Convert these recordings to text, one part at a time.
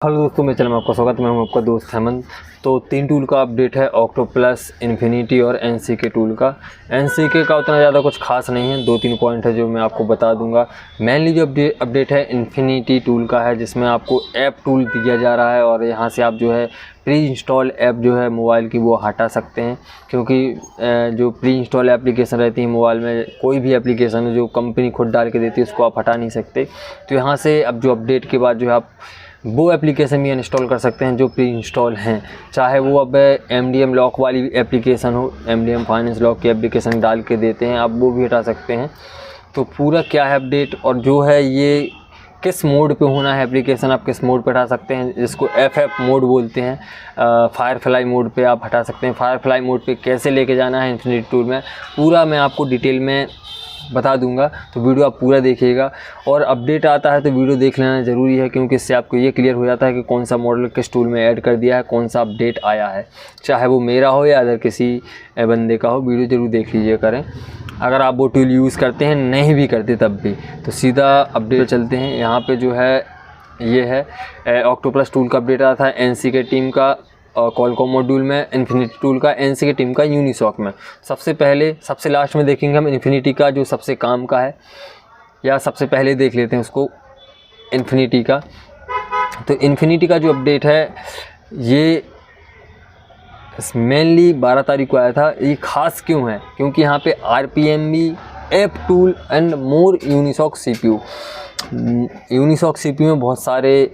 Hello दोस्तों, मेरे channel में आपका स्वागत है। मैं हूं आपका दोस्त हेमंत। तो 3 टूल का अपडेट है, ऑक्टो प्लस, इन्फिनिटी और एनसीके टूल का। एनसीके का उतना ज़्यादा कुछ खास नहीं है, 2-3 पॉइंट है जो मैं आपको बता दूंगा। मेनली जो अपडेट है इन्फिनिटी टूल का है, जिसमें आपको ऐप टूल दिया जा रहा है और यहाँ से आप जो है प्री इंस्टॉल ऐप जो है मोबाइल की वो हटा सकते हैं। क्योंकि जो प्री इंस्टॉल एप्लीकेशन रहती है मोबाइल में, कोई भी एप्लीकेशन है जो कंपनी खुद डाल के देती है उसको आप हटा नहीं सकते। तो यहाँ से अब जो अपडेट के बाद जो है आप वो एप्लीकेशन भी इंस्टॉल कर सकते हैं जो प्री इंस्टॉल हैं, चाहे वो अब MDM लॉक वाली एप्लीकेशन हो, MDM फाइनेंस लॉक की एप्लीकेशन डाल के देते हैं, आप वो भी हटा सकते हैं। तो पूरा क्या है अपडेट और जो है ये किस मोड पे होना है एप्लीकेशन, आप किस मोड पे हटा सकते हैं, जिसको FF मोड बोलते हैं, फायरफ्लाई मोड पे आप हटा सकते हैं। फायरफ्लाई मोड पे कैसे लेके जाना है इन्फिनिटी टूल में, पूरा मैं आपको डिटेल में बता दूंगा। तो वीडियो आप पूरा देखिएगा और अपडेट आता है तो वीडियो देख लेना ज़रूरी है, क्योंकि इससे आपको ये क्लियर हो जाता है कि कौन सा मॉडल किस टूल में ऐड कर दिया है, कौन सा अपडेट आया है, चाहे वो मेरा हो या अदर किसी बंदे का हो। वीडियो ज़रूर देख लीजिए करें। अगर आप वो टूल यूज़ करते हैं, नहीं भी करते तब भी, तो सीधा अपडेट चलते हैं। यहाँ पर जो है ये है ऑक्टो प्लस टूल का अपडेट आया था, एनसीके टीम का कॉलकॉम मॉड्यूल में, इन्फिनिटी टूल का, एनसीके टीम का यूनिसॉक में। सबसे लास्ट में देखेंगे हम इन्फिनिटी का जो सबसे काम का है, या सबसे पहले देख लेते हैं उसको, इन्फिनिटी का। तो इन्फिनिटी का जो अपडेट है ये मेनली 12 तारीख को आया था। ये ख़ास क्यों है? क्योंकि यहाँ पे RPMB app tool and more Unisoc CPU में बहुत सारे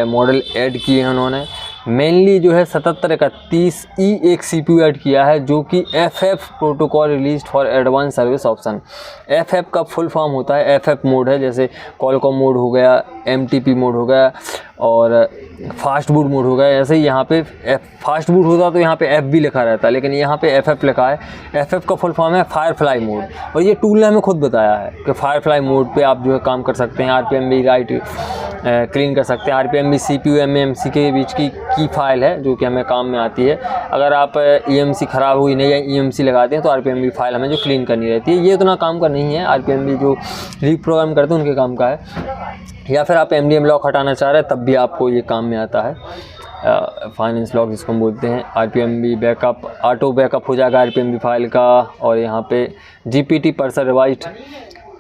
मॉडल ऐड किए हैं उन्होंने। मेनली जो है 7731E एक CPU ऐड किया है, जो कि FF protocol released for advance service option. FF का फुल फॉर्म होता है, FF मोड है, जैसे कॉलकॉम मोड हो गया, MTP मोड हो गया और फास्ट बूट मोड हो गया। ऐसे ही यहाँ पे फास्ट बूट होता तो यहाँ पे F भी लिखा रहता, लेकिन यहाँ पे FF लिखा है। FF का फुल फॉर्म है फायरफ्लाई मोड, और ये टूल ने हमें खुद बताया है कि फायरफ्लाई मोड पे आप जो है काम कर सकते हैं, RPMB राइट क्लीन कर सकते हैं। RPMB CPU MMC के बीच की फाइल है जो कि हमें काम में आती है। अगर आप EMC ख़राब हुई नहीं या EMC लगाते हैं तो RPMB फाइल हमें जो क्लीन करनी रहती है। ये उतना काम का नहीं है, RPMB जो रीप्रोग्राम करते हैं उनके काम का है। या फिर आप MDM लॉक हटाना चाह रहे हैं तब भी आपको ये काम में आता है, फाइनेंस लॉक जिसको हम बोलते हैं। RPMB बैकअप, ऑटो बैकअप हो जाएगा RPMB फाइल का, और यहाँ पे GPT पर्सन रिवाइज्ड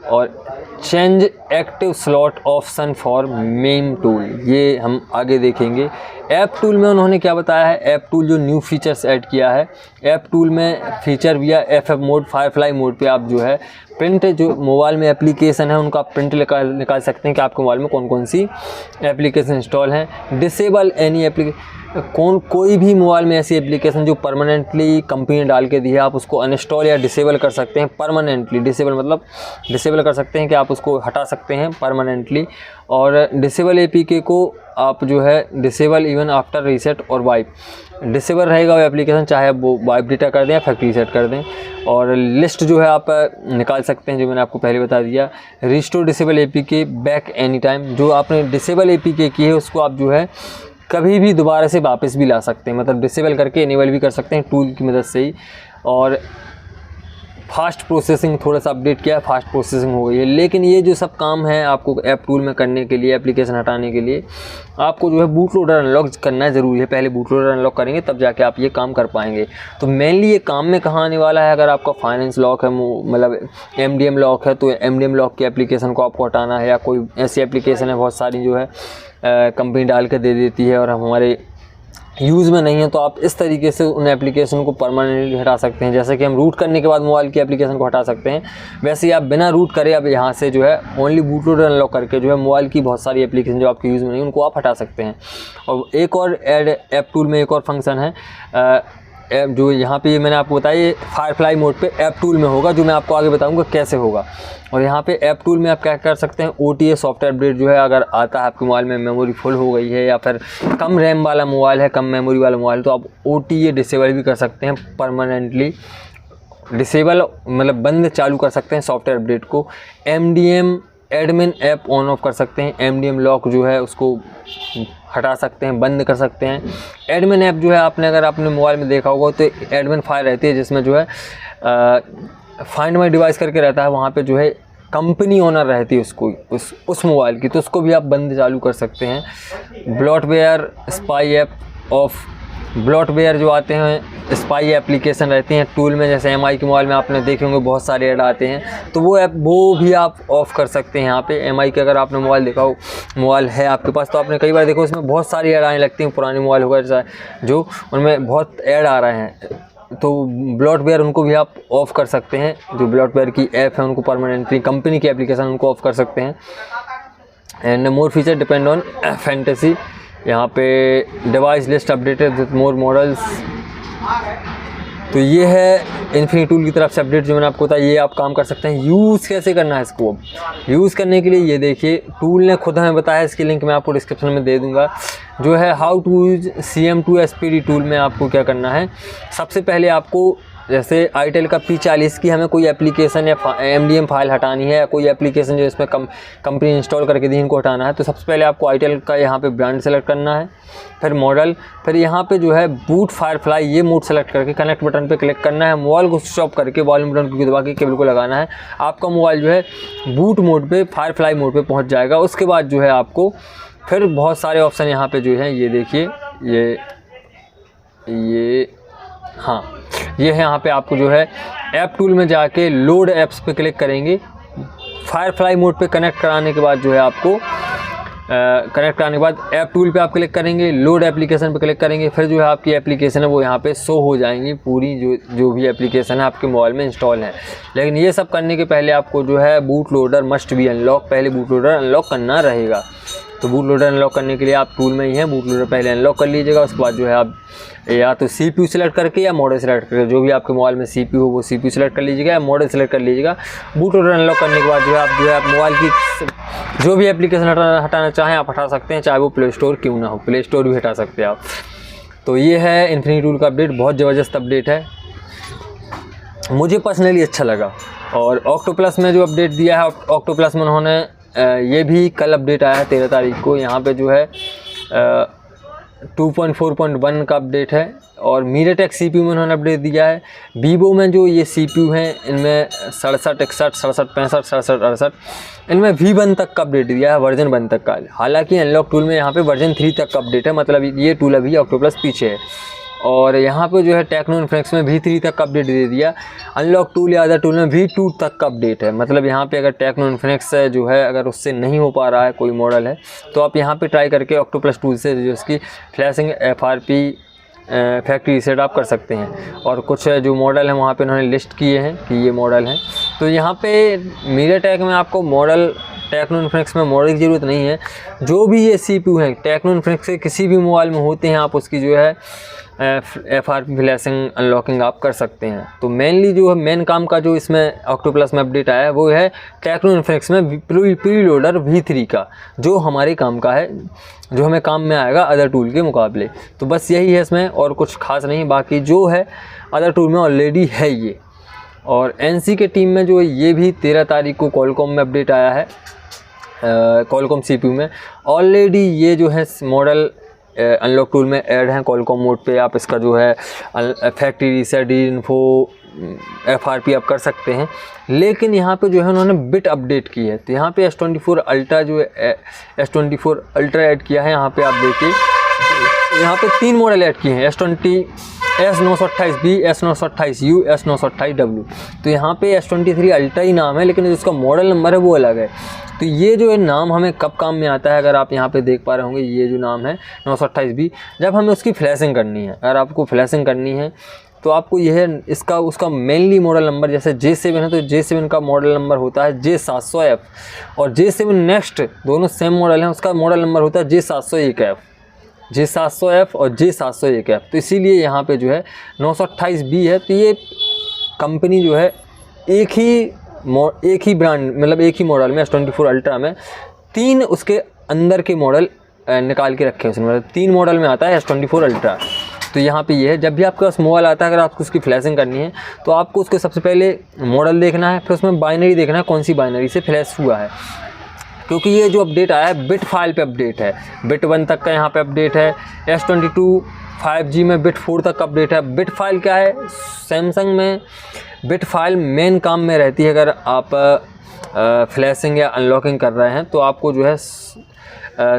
और change active slot option for main tool, ये हम आगे देखेंगे। ऐप टूल में उन्होंने क्या बताया है, ऐप टूल जो न्यू फीचर्स ऐड किया है, ऐप टूल में feature via FF mode, Firefly mode पे आप जो है प्रिंट, जो मोबाइल में एप्लीकेशन है उनका आप प्रिंट निकाल सकते हैं कि आपके मोबाइल में कौन कौन सी एप्लीकेशन इंस्टॉल हैं। डिसेबल एनी कोई भी मोबाइल में ऐसी एप्लीकेशन जो परमानेंटली कंपनी डाल के दी है, आप उसको अनइंस्टॉल या डिसेबल कर सकते हैं परमानेंटली। डिसेबल मतलब डिसेबल कर सकते हैं कि आप उसको हटा सकते हैं परमानेंटली। और डिसेबल APK को आप जो है डिसेबल इवन आफ्टर रीसेट और वाइप, डिसेबल रहेगा वो एप्लीकेशन, चाहे वो वाइप डेटा कर दें या फैक्ट्री रीसेट कर दें। और लिस्ट जो है आप निकाल सकते हैं, जो मैंने आपको पहले बता दिया। Restore disable APK back any time, जो आपने डिसेबल APK की है उसको आप जो है कभी भी दोबारा से वापस भी ला सकते हैं, मतलब डिसेबल करके इनेबल भी कर सकते हैं टूल की मदद से ही। और फास्ट प्रोसेसिंग थोड़ा सा अपडेट किया है, फास्ट प्रोसेसिंग हो गई है। लेकिन ये जो सब काम है आपको ऐप टूल में करने के लिए, एप्लीकेशन हटाने के लिए, आपको जो है बूट लोडर अनलॉक करना ज़रूरी है। पहले बूट लोडर अनलॉक करेंगे तब जाके आप ये काम कर पाएंगे। तो मेनली ये काम में कहाँ आने वाला है, अगर आपका फाइनेंस लॉक है, मतलब MDM लॉक है, तो MDM लॉक की एप्लीकेशन को आपको हटाना है, या कोई ऐसी एप्लीकेशन है बहुत सारी जो है कंपनी डाल के दे देती है और हमारे यूज़ में नहीं है, तो आप इस तरीके से उन एप्लीकेशन को परमानेंटली हटा सकते हैं। जैसे कि हम रूट करने के बाद मोबाइल की एप्लीकेशन को हटा सकते हैं, वैसे ही आप बिना रूट करे अब यहाँ से जो है ओनली बूट लोडर अनलॉक करके जो है मोबाइल की बहुत सारी एप्लीकेशन जो आपके यूज़ में नहीं उनको आप हटा सकते हैं। और एक और ऐप टूल में एक और फंक्शन है जो यहाँ पे मैंने आपको बताया, ये फायरफ्लाई मोड पे ऐप टूल में होगा, जो मैं आपको आगे बताऊंगा कैसे होगा। और यहाँ पे ऐप टूल में आप क्या कर सकते हैं, OTA सॉफ्टवेयर अपडेट जो है अगर आता है आपके मोबाइल में, मेमोरी फुल हो गई है या फिर कम रैम वाला मोबाइल है, कम मेमोरी वाला मोबाइल, तो आप OTA डिसेबल भी कर सकते हैं परमानेंटली। डिसेबल मतलब बंद चालू कर सकते हैं सॉफ्टवेयर अपडेट को। MDM admin app on off कर सकते हैं, MDM लॉक जो है उसको हटा सकते हैं, बंद कर सकते हैं। एडमिन ऐप जो है आपने अगर अपने मोबाइल में देखा होगा तो एडमिन फाइल रहती है जिसमें जो है फाइंड माई डिवाइस करके रहता है, वहाँ पे जो है कंपनी ओनर रहती है उसको उस मोबाइल की, तो उसको भी आप बंद चालू कर सकते हैं। Bloatware spy app of, bloatware जो आते हैं स्पाई एप्लीकेशन रहती हैं टूल में, जैसे एमआई के मोबाइल में आपने देखे होंगे बहुत सारे ऐड आते हैं, तो वो भी आप ऑफ़ कर सकते हैं यहाँ पे। एमआई के अगर आपने मोबाइल देखा हो, मोबाइल है आपके पास, तो आपने कई बार देखो उसमें बहुत सारी ऐड आने लगती हैं, पुराने मोबाइल होगा जो उनमें बहुत ऐड आ रहे हैं, तो ब्लॉटवेयर उनको भी आप ऑफ़ कर सकते हैं। जो ब्लॉटवेयर की ऐप है उनको परमानेंटली, कंपनी की एप्लीकेशन उनको ऑफ़ कर सकते हैं। And more feature depend on fantasy, यहाँ पे device list updated with more models. तो ये है इन्फिनिटी टूल की तरफ से अपडेट जो मैंने आपको बताया, ये आप काम कर सकते हैं। यूज़ कैसे करना है इसको, यूज़ करने के लिए ये देखिए टूल ने खुद हमें बताया, इसकी लिंक मैं आपको डिस्क्रिप्शन में दे दूंगा। जो है how to use CM2 SPD tool में आपको क्या करना है, सबसे पहले आपको जैसे आईटेल का P40 की हमें कोई एप्लीकेशन या MDM फाइल हटानी है, या कोई एप्लीकेशन जो इसमें कंपनी इंस्टॉल करके दी इनको हटाना है, तो सबसे पहले आपको आईटेल का यहाँ पे ब्रांड सेलेक्ट करना है, फिर मॉडल, फिर यहाँ पे जो है बूट फायरफ्लाई ये मोड सेलेक्ट करके कनेक्ट बटन पे क्लिक करना है। मोबाइल को स्विच ऑफ करके वॉल्यूम बटन को दबा के केबल को लगाना है, आपका मोबाइल जो है बूट मोड पे, फायरफ्लाई मोड पे पहुँच जाएगा। उसके बाद जो है आपको फिर बहुत सारे ऑप्शन यहाँ पे जो है ये देखिए, ये हाँ ये है, यहाँ पे आपको जो है ऐप टूल में जाके लोड ऐप्स पे क्लिक करेंगे। फायरफ्लाई मोड पे कनेक्ट कराने के बाद जो है आपको कनेक्ट कराने के बाद ऐप टूल पे आप क्लिक करेंगे, लोड एप्लीकेशन पे क्लिक करेंगे, फिर जो है आपकी एप्लीकेशन है वो यहाँ पे शो हो जाएंगी पूरी, जो भी एप्लीकेशन है आपके मोबाइल में इंस्टॉल है। लेकिन ये सब करने के पहले आपको जो है boot loader must be unlock, पहले बूट लोडर अनलॉक करना रहेगा। तो बूट लोडर अनलॉक करने के लिए आप टूल में ही हैं, बूट लोडर पहले अनलॉक कर लीजिएगा। उसके बाद जो है आप या तो CPU सेलेक्ट करके या मॉडल सेलेक्ट करके, जो भी आपके मोबाइल में CPU हो वो CPU सेलेक्ट कर लीजिएगा या मॉडल सेलेक्ट कर लीजिएगा। बूट लोडर अनलॉक करने के बाद जो है आप मोबाइल की जो भी एप्लीकेशन हटाना चाहें आप हटा सकते हैं, चाहे वो प्ले स्टोर क्यों ना हो, प्ले स्टोर भी हटा सकते हैं आप। तो ये है इन्फिनिटी टूल का अपडेट, बहुत ज़बरदस्त अपडेट है, मुझे पर्सनली अच्छा लगा। और ऑक्टोप्लस में जो अपडेट दिया है, ऑक्टोप्लस में उन्होंने ये भी कल अपडेट आया है 13 तारीख को, यहाँ पे जो है 2.4.1 का अपडेट है। और मीडियाटेक CPU में उन्होंने अपडेट दिया है। वीवो में जो ये CPU हैं इनमें 67, 61, 67, 65, 67, 68 इनमें V1 तक का अपडेट दिया है, वर्जन 1 तक का। हालांकि अनलॉक टूल में यहाँ पे वर्जन 3 तक का अपडेट है, मतलब ये टूल अभी ऑक्टोप्लस पीछे है। और यहाँ पे जो है टेक्नो इन्फिनिक्स में V3 तक का अपडेट दे दिया। अनलॉक टूल या अदर टूल में V2 तक का अपडेट है। मतलब यहाँ पे अगर टेक्नो इन्फिनिक्स जो है अगर उससे नहीं हो पा रहा है कोई मॉडल है, तो आप यहाँ पे ट्राई करके ऑक्टोप्लस टूल से जो इसकी फ्लैशिंग FRP फैक्ट्री रीसेट आप कर सकते हैं। और कुछ जो मॉडल हैं वहाँ पे उन्होंने लिस्ट किए हैं कि ये मॉडल हैं। तो यहाँ पे मीडियाटेक में आपको मॉडल, टेक्नो इन्फिनिक्स में मॉडल की ज़रूरत नहीं है। जो भी ये CPU हैं टेक्नो इन्फिनिक्स के किसी भी मोबाइल में होते हैं, आप उसकी जो है FRP फ्लैशिंग अनलॉकिंग आप कर सकते हैं। तो मेनली जो है मेन काम का जो इसमें ऑक्टोप्लस में अपडेट आया है वो है टेक्नो इन्फिनिक्स में प्री लोडर V3 का, जो हमारे काम का है, जो हमें काम में आएगा अदर टूल के मुकाबले। तो बस यही है इसमें, और कुछ खास नहीं। बाकी जो है अदर टूल में ऑलरेडी है ये। और NC के टीम में जो है ये भी 13 तारीख को कॉलकॉम में अपडेट आया है। कॉलकॉम CPU में ऑलरेडी ये जो है मॉडल अनलॉक टूल में ऐड हैं। कॉलकॉम मोड पे आप इसका जो है फैक्ट्री रीसेट, इन्फो, FRP आप कर सकते हैं। लेकिन यहाँ पे जो है उन्होंने बिट अपडेट की है। तो यहाँ पे S24 अल्ट्रा जो है S24 अल्ट्रा ऐड किया है। यहाँ पे आप देखिए, यहाँ पे 3 मॉडल ऐड किए हैं, S20, S928B, S928U, S928W। तो यहाँ पे S23 अल्ट्रा ही नाम है, लेकिन जिसका मॉडल नंबर है वो अलग है। तो ये जो है नाम हमें कब काम में आता है, अगर आप यहाँ पे देख पा रहे होंगे, ये जो नाम है 928B, जब हमें उसकी फ्लैशिंग करनी है। अगर आपको फ्लैशिंग करनी है तो आपको यह इसका उसका मेनली मॉडल नंबर, जैसे J7 है तो J7 का मॉडल नंबर होता है J700F, और J7 नेक्स्ट दोनों सेम मॉडल हैं, उसका मॉडल नंबर होता है J701F, J700F और J701F। तो इसीलिए यहाँ पे जो है 928B है। तो ये कंपनी जो है एक ही ब्रांड, मतलब एक ही मॉडल में S24 अल्ट्रा में 3 उसके अंदर के मॉडल निकाल के रखे हैं उसमें, मतलब 3 मॉडल में आता है S24 अल्ट्रा। तो यहाँ पे ये है, जब भी आपके पास मोबाइल आता है, अगर आपको उसकी फ्लैशिंग करनी है तो आपको उसके सबसे पहले मॉडल देखना है, फिर उसमें बाइनरी देखना है कौन सी बाइनरी से फ्लैश हुआ है। क्योंकि ये जो अपडेट आया है बिट फाइल पे अपडेट है, बिट 1 तक का यहाँ पे अपडेट है। S22 5G में बिट 4 तक अपडेट है। बिट फाइल क्या है, सैमसंग में बिट फाइल मेन काम में रहती है। अगर आप फ्लैशिंग या अनलॉकिंग कर रहे हैं तो आपको जो है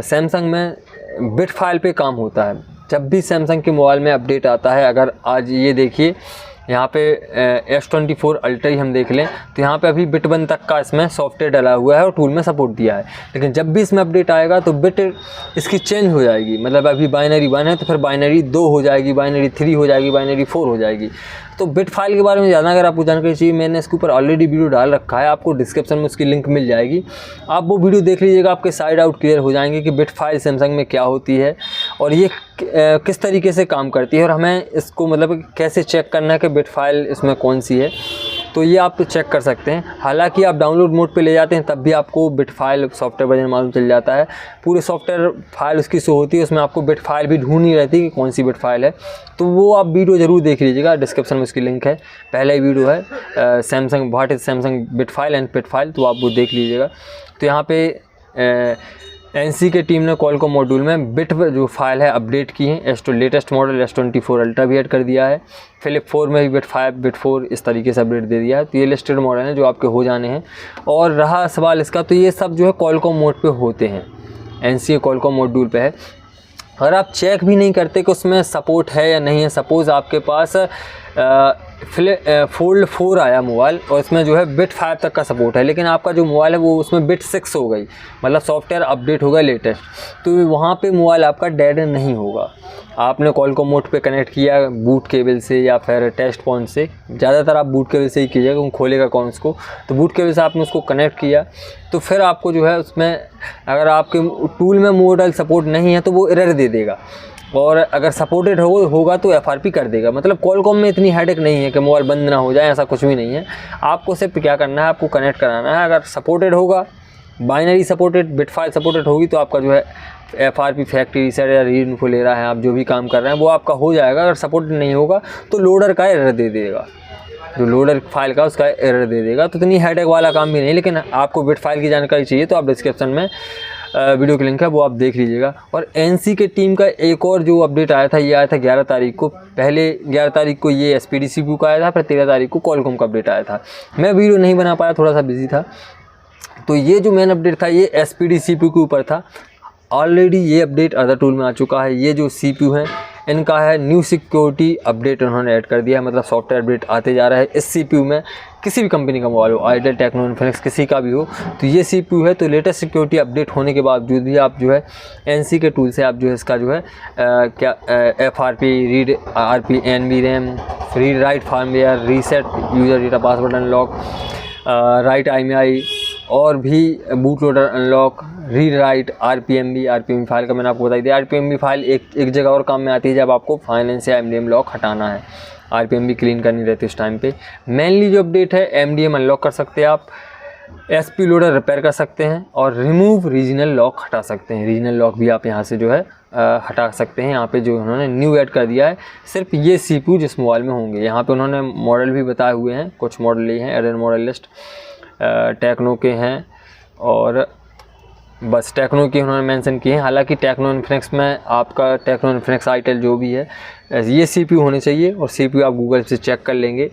सैमसंग में बिट फाइल पे काम होता है। जब भी सैमसंग के मोबाइल में अपडेट आता है, अगर आज ये देखिए यहाँ पे S24 अल्ट्रा ही हम देख लें तो यहाँ पे अभी बिट 1 तक का इसमें सॉफ्टवेयर डला हुआ है और टूल में सपोर्ट दिया है। लेकिन जब भी इसमें अपडेट आएगा तो बिट इसकी चेंज हो जाएगी, मतलब अभी बाइनरी 1 है तो फिर बाइनरी 2 हो जाएगी, बाइनरी 3 हो जाएगी, बाइनरी 4 हो जाएगी। तो बिट फाइल के बारे में ज़्यादा अगर आपको जानकारी चाहिए, मैंने इसके ऊपर ऑलरेडी वीडियो डाल रखा है, आपको डिस्क्रिप्शन में उसकी लिंक मिल जाएगी, आप वो वीडियो देख लीजिएगा, आपके साइड आउट क्लियर हो जाएंगे कि बिट फाइल सैमसंग में क्या होती है और ये किस तरीके से काम करती है और हमें इसको मतलब कैसे चेक करना है कि बिट फाइल इसमें कौन सी है। तो ये आप तो चेक कर सकते हैं। हालांकि आप डाउनलोड मोड पे ले जाते हैं तब भी आपको बिट फाइल सॉफ्टवेयर वर्जन मालूम चल जाता है, पूरे सॉफ्टवेयर फाइल उसकी शो होती है, उसमें आपको बिट फाइल भी ढूंढनी रहती है कि कौन सी बिट फाइल है। तो वो आप वीडियो ज़रूर देख लीजिएगा, डिस्क्रिप्शन में उसकी लिंक है, पहला ही वीडियो है Samsung what is Samsung bit file and bit file, तो आप वो देख लीजिएगा। तो यहाँ पे एनसी के टीम ने कॉलकॉम मॉड्यूल में बिट जो फाइल है अपडेट की है। लेटेस्ट मॉडल S24 अल्ट्रा भी ऐड कर दिया है, फ्लिप 4 में भी बिट 5 बिट 4 इस तरीके से अपडेट दे दिया है। तो ये लिस्टेड मॉडल हैं जो आपके हो जाने हैं। और रहा सवाल इसका, तो ये सब जो है कॉलकॉम मोड पे होते हैं, एनसी कॉलकॉम मॉड्यूल पे है। अगर आप चेक भी नहीं करते कि उसमें सपोर्ट है या नहीं है, सपोज़ आपके पास फोल्ड 4 आया मोबाइल और इसमें जो है बिट 5 तक का सपोर्ट है, लेकिन आपका जो मोबाइल है वो उसमें बिट 6 हो गई, मतलब सॉफ्टवेयर अपडेट होगा लेटेस्ट, तो वहाँ पे मोबाइल आपका डेड नहीं होगा। आपने कॉलकॉम मोड पे कनेक्ट किया बूट केबल से या फिर टेस्ट पॉइंट से, ज़्यादातर आप बूट केबल से ही कीजिएगा क्योंकि खोलेगा कौन उसको, तो बूट केबल से आपने उसको कनेक्ट किया तो फिर आपको जो है उसमें अगर आपके टूल में मोबाइल सपोर्ट नहीं है तो वो एरर दे देगा, और अगर सपोर्टेड होगा तो FRP कर देगा। मतलब कॉलकॉम में इतनी हेडेक नहीं है कि मोबाइल बंद ना हो जाए, ऐसा कुछ भी नहीं है। आपको सिर्फ क्या करना है, आपको कनेक्ट कराना है। अगर सपोर्टेड होगा, binary supported, bit file supported होगी तो आपका जो है FRP फैक्ट्री रीसेट या रीड इन्फो ले रहा है, आप जो भी काम कर रहे हैं वो आपका हो जाएगा। अगर सपोर्टेड नहीं होगा तो लोडर का एरर दे देगा, जो लोडर फाइल का उसका एरर दे देगा। तो इतनी हेडेक वाला काम भी नहीं, लेकिन आपको बिट फाइल की जानकारी चाहिए तो आप डिस्क्रिप्शन में वीडियो की लिंक है वो आप देख लीजिएगा। और एनसी के टीम का एक और जो अपडेट आया था, ये आया था 11 तारीख को। पहले 11 तारीख को ये SPD CPU का आया था, फिर 13 तारीख को कॉलकॉम का अपडेट आया था। मैं वीडियो नहीं बना पाया, थोड़ा सा बिजी था। तो ये जो मेन अपडेट था ये SPD CPU के ऊपर था। ऑलरेडी ये अपडेट अदर टूल में आ चुका है। ये जो CPU है इनका है न्यू सिक्योरिटी अपडेट उन्होंने ऐड कर दिया है, मतलब सॉफ्टवेयर अपडेट आते जा रहा है इस CPU में। किसी भी कंपनी का मोबाइल हो, आइडियल, टेक्नो, इन्फिनिक्स, किसी का भी हो, तो ये CPU है। तो लेटेस्ट सिक्योरिटी अपडेट होने के बावजूद भी आप जो है NC के टूल से आप जो है इसका जो है FRP, read RP, NVRAM, read write firmware, reset user data password unlock, right IMEI और भी boot loader unlock, read write RPMB file का मैंने आपको बताई दिया। RPMB फाइल एक जगह और काम में आती है जब आपको फाइनेंस या MDM लॉक हटाना है, RPMB क्लीन करनी रहती है उस टाइम पे। मेनली जो अपडेट है MDM अनलॉक कर सकते हैं आप, SP लोडर रिपेयर कर सकते हैं और रिमूव रीजनल लॉक हटा सकते हैं। रीजनल लॉक भी आप यहाँ से जो है हटा सकते हैं। यहाँ पे जो उन्होंने न्यू ऐड कर दिया है सिर्फ ये CPU जिस मोबाइल में होंगे। यहाँ पे उन्होंने मॉडल भी बताए हुए हैं, कुछ मॉडल ये हैं, एडर मॉडल लिस्ट टेक्नो के हैं और बस टेक्नो के उन्होंने मेंशन किए हैं। हालांकि टेक्नो इन्फिनिक्स में आपका टेक्नो इन्फिनिक्स आईटेल जो भी है ये CPU होने चाहिए, और CPU आप गूगल से चेक कर लेंगे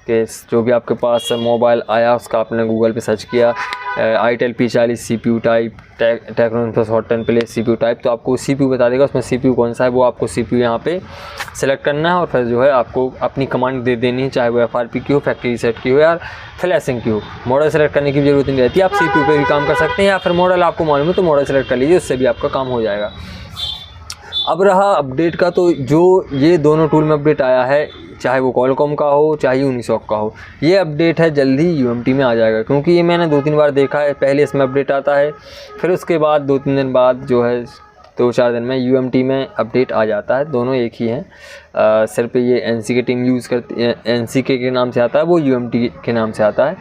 कि जो भी आपके पास मोबाइल आया उसका आपने गूगल पे सर्च किया itel P40 CPU type, techno Infinix hot 10 play CPU type, तो आपको CPU बता देगा उसमें CPU कौन सा है। वो आपको CPU यहाँ पे सेलेक्ट करना है और फिर जो है आपको अपनी कमांड दे देनी है, चाहे वो FRP की हो, फैक्ट्री रीसेट की हो या फ्लैशिंग की हो। मॉडल सेलेक्ट करने की ज़रूरत नहीं रहती, आप CPU पे भी काम कर सकते हैं, या फिर मॉडल आपको मालूम है तो मॉडल सेलेक्ट कर लीजिए, उससे भी आपका काम हो जाएगा। अब रहा अपडेट का, तो जो ये दोनों टूल में अपडेट आया है, चाहे वो कॉलकॉम का हो चाहे यूनिसॉक का हो, ये अपडेट है जल्दी UMT में आ जाएगा। क्योंकि ये मैंने 2-3 बार देखा है, पहले इसमें अपडेट आता है, फिर उसके बाद 2-3 दिन बाद जो है 2-4 दिन में UMT में अपडेट आ जाता है। दोनों एक ही हैं, सिर्फ ये NC की टीम यूज़ करती है, NC के नाम से आता है, वो UMT के नाम से आता है।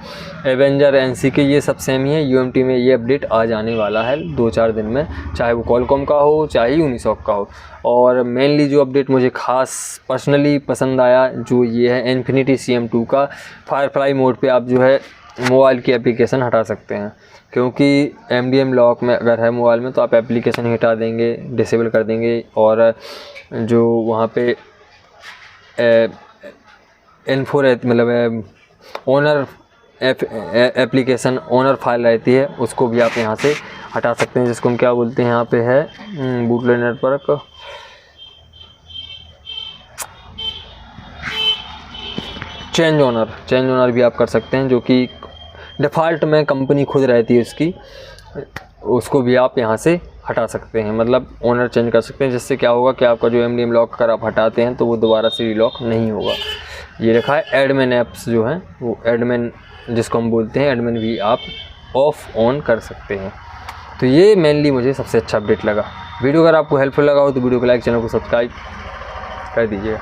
एवेंजर, NC के ये सब सेम ही है। UMT में ये अपडेट आ जाने वाला है 2-4 दिन में, चाहे वो कॉलकॉम का हो चाहे यूनिसॉक का हो। और मेनली जो अपडेट मुझे ख़ास पर्सनली पसंद आया जो ये है इन्फिनिटी CM2 का। फायरफ्लाई मोड पे आप जो है मोबाइल की एप्लीकेशन हटा सकते हैं, क्योंकि MDM लॉक में अगर है मोबाइल में तो आप एप्लीकेशन ही हटा देंगे, डिसेबल कर देंगे, और जो वहाँ पे इन्फो रहती, मतलब ओनर एप्लीकेशन ओनर फाइल रहती है उसको भी आप यहाँ से हटा सकते हैं, जिसको हम क्या बोलते हैं यहाँ पे है बूटलैंड नेटवर्क चेंज ओनर भी आप कर सकते हैं, जो कि डिफ़ॉल्ट में कंपनी खुद रहती है उसकी, उसको भी आप यहाँ से हटा सकते हैं, मतलब ओनर चेंज कर सकते हैं, जिससे क्या होगा कि आपका जो MDM लॉक अगर आप हटाते हैं तो वो दोबारा से रीलॉक नहीं होगा। ये लिखा है एडमिन ऐप्स जो हैं वो एडमिन जिसको हम बोलते हैं एडमिन भी आप ऑफ ऑन कर सकते हैं। तो ये मेनली मुझे सबसे अच्छा अपडेट लगा। वीडियो अगर आपको हेल्पफुल लगा हो तो वीडियो को लाइक, चैनल को सब्सक्राइब कर दीजिएगा।